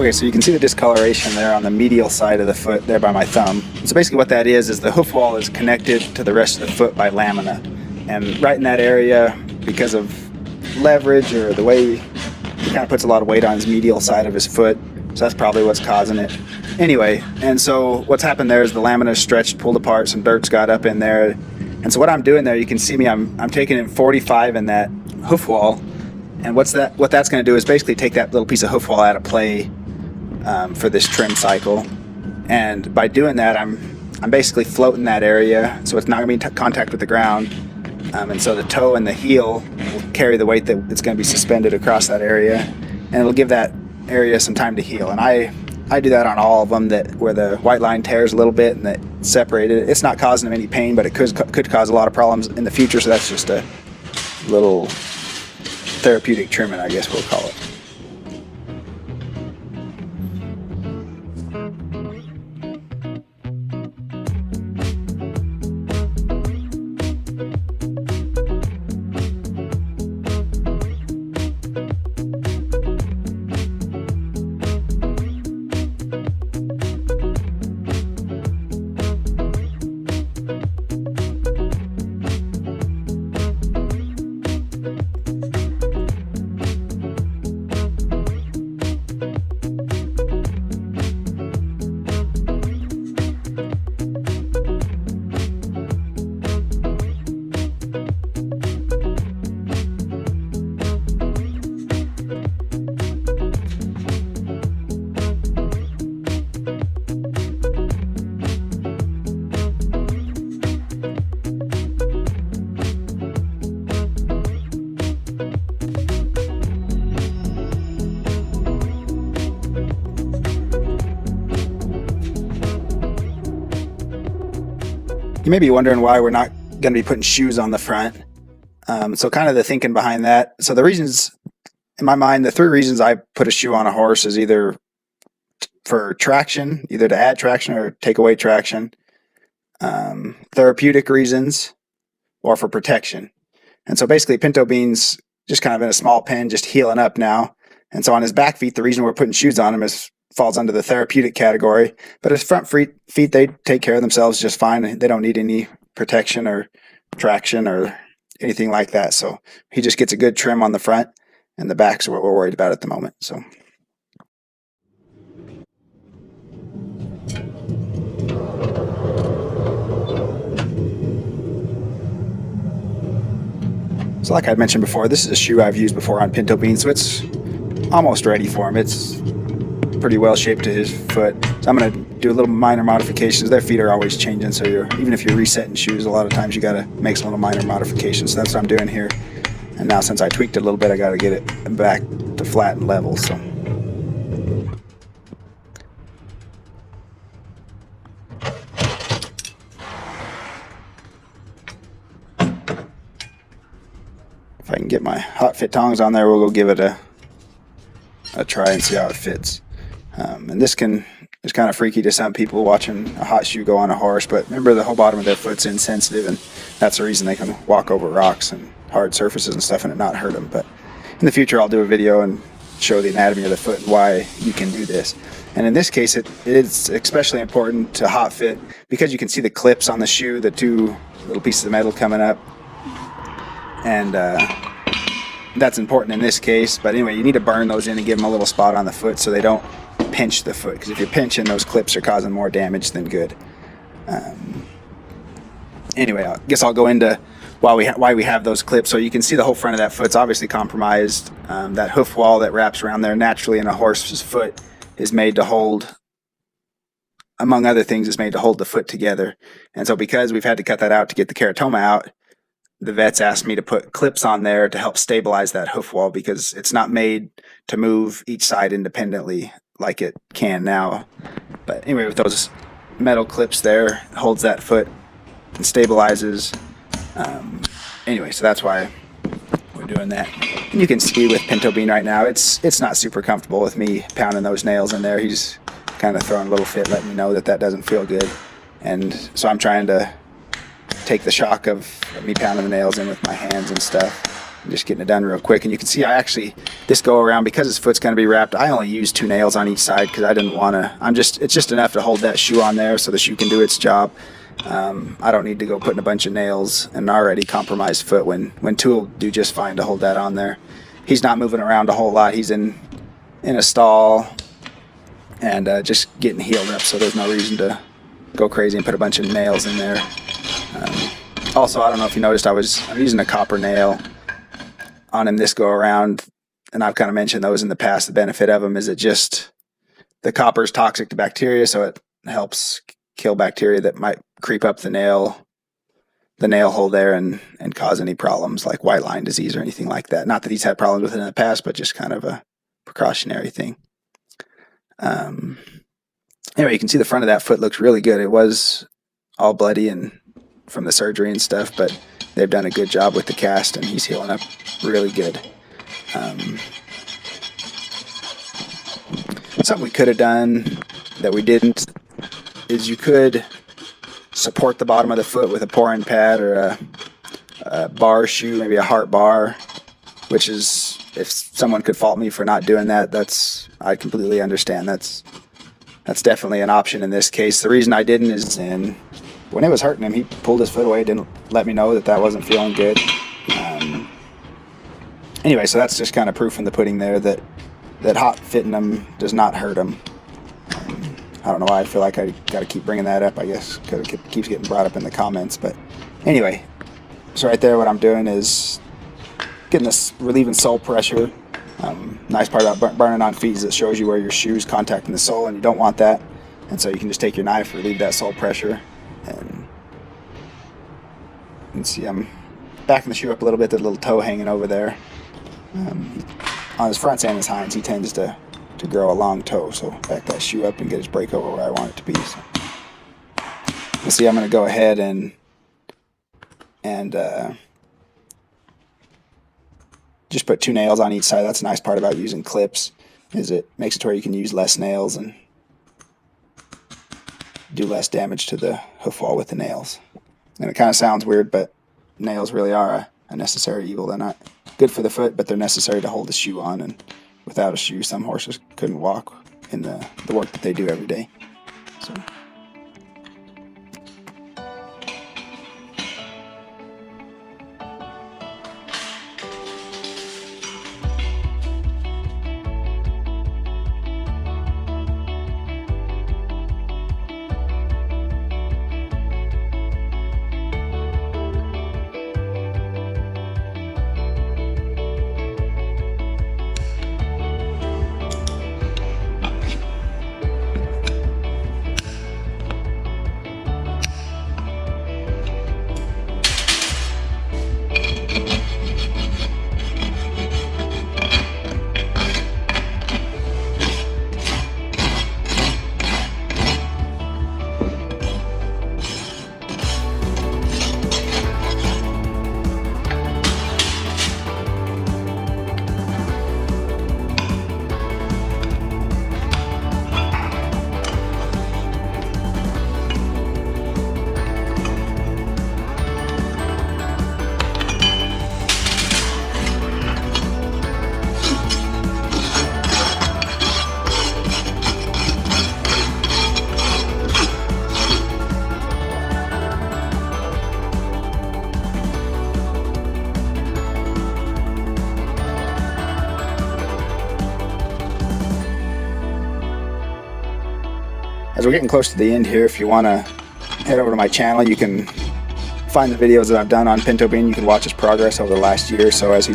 Okay, so you can see the discoloration there on the medial side of the foot there by my thumb. So basically what that is the hoof wall is connected to the rest of the foot by lamina. And right in that area, because of leverage or the way he kind of puts a lot of weight on his medial side of his foot, so that's probably what's causing it. Anyway, and so what's happened there is the lamina is stretched, pulled apart, some dirt's got up in there. And so what I'm doing there, you can see me, I'm taking in 45 in that hoof wall. And what that's going to do is basically take that little piece of hoof wall out of play for this trim cycle. And by doing that, I'm basically floating that area, so it's not going to be in contact with the ground. And so the toe and the heel will carry the weight that it's going to be suspended across that area, and it'll give that area some time to heal. And I do that on all of them, that where the white line tears a little bit and that separated. It's not causing them any pain, but it could cause a lot of problems in the future. So that's just a little therapeutic trimming, I guess we'll call it. You may be wondering why we're not going to be putting shoes on the front. So kind of the thinking behind that. So the reasons, in my mind, the three reasons I put a shoe on a horse is either for traction, either to add traction or take away traction, therapeutic reasons, or for protection. And so basically Pinto Bean's just kind of in a small pen, just healing up now. And so on his back feet, the reason we're putting shoes on him falls under the therapeutic category, but his front feet, they take care of themselves just fine. They don't need any protection or traction or anything like that. So he just gets a good trim on the front, and the back's what we're worried about at the moment. So like I mentioned before, this is a shoe I've used before on Pinto Bean, so it's almost ready for him. It's pretty well shaped to his foot. So I'm going to do a little minor modifications. Their feet are always changing, so even if you're resetting shoes, a lot of times you got to make some little minor modifications. So that's what I'm doing here. And now since I tweaked it a little bit, I got to get it back to flat and level. So if I can get my hot fit tongs on there, we'll go give it a try and see how it fits. And this is kind of freaky to some people watching a hot shoe go on a horse, but remember, the whole bottom of their foot's insensitive, and that's the reason they can walk over rocks and hard surfaces and stuff and it not hurt them. But in the future, I'll do a video and show the anatomy of the foot and why you can do this. And in this case, it's especially important to hot fit because you can see the clips on the shoe, the two little pieces of metal coming up, and that's important in this case. But anyway, you need to burn those in and give them a little spot on the foot so they don't pinch the foot, because if you're pinching, those clips are causing more damage than good. Anyway, I guess I'll go into why we have those clips. So you can see the whole front of that foot's obviously compromised. That hoof wall that wraps around there naturally in a horse's foot is made to hold, among other things, is made to hold the foot together. And so because we've had to cut that out to get the keratoma out, the vets asked me to put clips on there to help stabilize that hoof wall, because it's not made to move each side independently like it can now. But anyway, with those metal clips there, it holds that foot and stabilizes. Anyway, so that's why we're doing that. And you can see with Pinto Bean right now, it's not super comfortable with me pounding those nails in there. He's kind of throwing a little fit, letting me know that doesn't feel good. And so I'm trying to take the shock of me pounding the nails in with my hands and stuff. I'm just getting it done real quick. And you can see I actually, this go around, because his foot's going to be wrapped, I only use 2 nails on each side because I didn't want to, it's just enough to hold that shoe on there so the shoe can do its job. I don't need to go putting a bunch of nails in an already compromised foot when 2 will do just fine to hold that on there. He's not moving around a whole lot. He's in a stall and just getting healed up, so there's no reason to go crazy and put a bunch of nails in there. Also, I don't know if you noticed, I'm using a copper nail on him this go around, and I've kind of mentioned those in the past. The benefit of them is the copper is toxic to bacteria, so it helps kill bacteria that might creep up the nail hole there and cause any problems like white line disease or anything like that. Not that he's had problems with it in the past, but just kind of a precautionary thing. Anyway, you can see the front of that foot looks really good. It was all bloody and from the surgery and stuff, but they've done a good job with the cast and he's healing up really good. Something we could have done that we didn't is you could support the bottom of the foot with a pour-in pad or a bar shoe, maybe a heart bar, which is, if someone could fault me for not doing that, I completely understand. That's definitely an option in this case. The reason I didn't is when it was hurting him, he pulled his foot away, didn't let me know that wasn't feeling good. Anyway, so that's just kind of proof in the pudding there that hot fitting him does not hurt him. I don't know why I feel like I got to keep bringing that up, I guess, because it keeps getting brought up in the comments. But anyway, so right there what I'm doing is getting this, relieving sole pressure. Nice part about burning on feet is it shows you where your shoe's contacting the sole, and you don't want that. And so you can just take your knife, relieve that sole pressure, and you can see I'm backing the shoe up a little bit, that little toe hanging over there. On his fronts and his hinds, he tends to grow a long toe, so back that shoe up and get his break over where I want it to be. So you see, I'm going to go ahead and just put 2 nails on each side. That's a nice part about using clips, is it makes it to where you can use less nails and do less damage to the hoof wall with the nails. And it kind of sounds weird, but nails really are a necessary evil. They're not good for the foot, but they're necessary to hold the shoe on, and without a shoe, some horses couldn't walk in the work that they do every day. So. As we're getting close to the end here, if you want to head over to my channel, you can find the videos that I've done on Pinto Bean. You can watch his progress over the last year or so as he